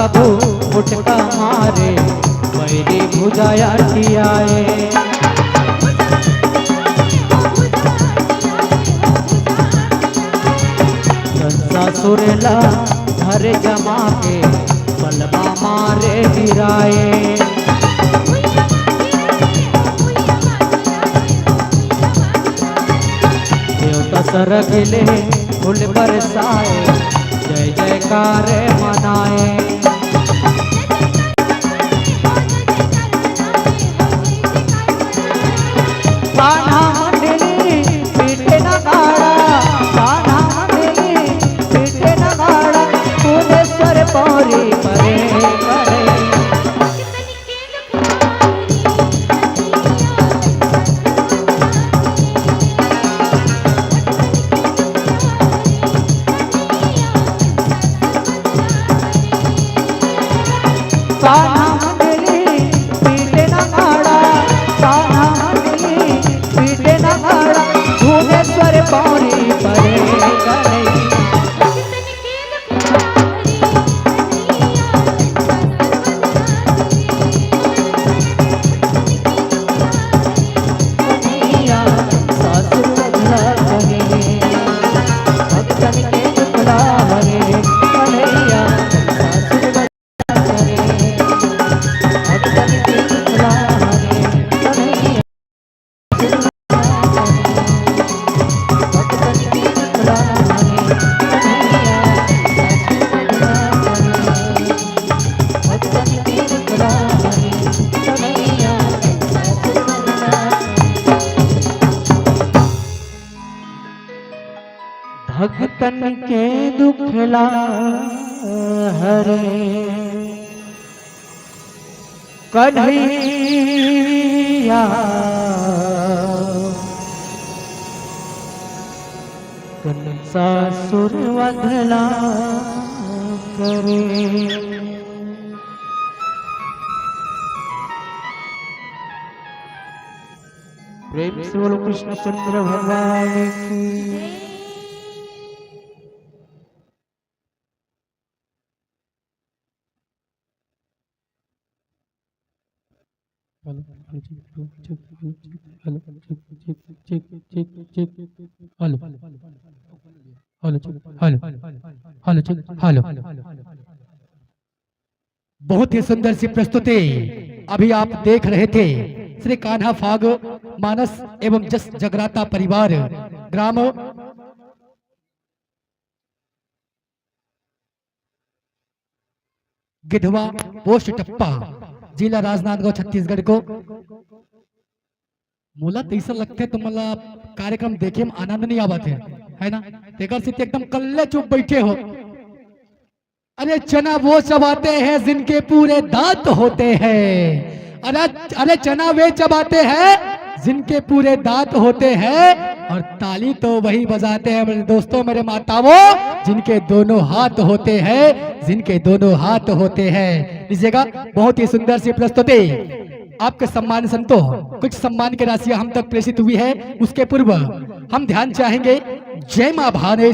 बाबू फुटका मारे मेरी भुजाया आए। ससुरला घर जमा के बलमा मारे गिराए। देवता सरगिले फूल बरसाए जय जयकार मनाए। कान्हा मंडली पीटे नगाड़ा, कान्हा मंडली पीटे नगाड़ा, फूलेश्वर पौरी परे करे। कान्हा मंडली पीटे नगाड़ा, कान्हा मंडली पीटे नगाड़ा, भुवनेश्वर पौरी परे करे। कन्हैया ससुर वधला करे, भक्तन के दुखड़ा हरे। कन्हैया ससुर वधला करे, भक्तन के दुखड़ा हरे। कन्हैया भक्तन के दुखड़ा हरे। कन्हैया भक्तन के दुखड़ा हरे। कन्हैया भक्तन के दुखला हरे। कन्हैया कंसासुर वधला करे। प्रेम से बोलो कृष्णचंद्र भगवान की। बहुत ही सुंदर सी प्रस्तुति अभी आप देख रहे थे। श्री कान्हा फाग मानस एवं जस जगराता परिवार ग्राम गिधवा पोस्ट टप्पा जिला राजनांदगांव छत्तीसगढ़ को मुला ऐसा लगते तो मला कार्यक्रम देखे में आनंद नहीं आवत है ना। तेकर से एकदम कल्ले चुप बैठे हो। अरे चना वो चबाते हैं जिनके पूरे दांत होते हैं। अरे चना वे चबाते हैं जिनके पूरे दांत होते हैं। और ताली तो वही बजाते हैं मेरे दोस्तों, मेरे माताओं, जिनके दोनों हाथ होते हैं, जिनके दोनों हाथ होते हैं। लीजिएगा, बहुत ही सुंदर सी प्रस्तुति आपके सम्मान संतो कुछ सम्मान की राशियां हम तक प्रेषित हुई है। उसके पूर्व हम ध्यान चाहेंगे जय मां भाने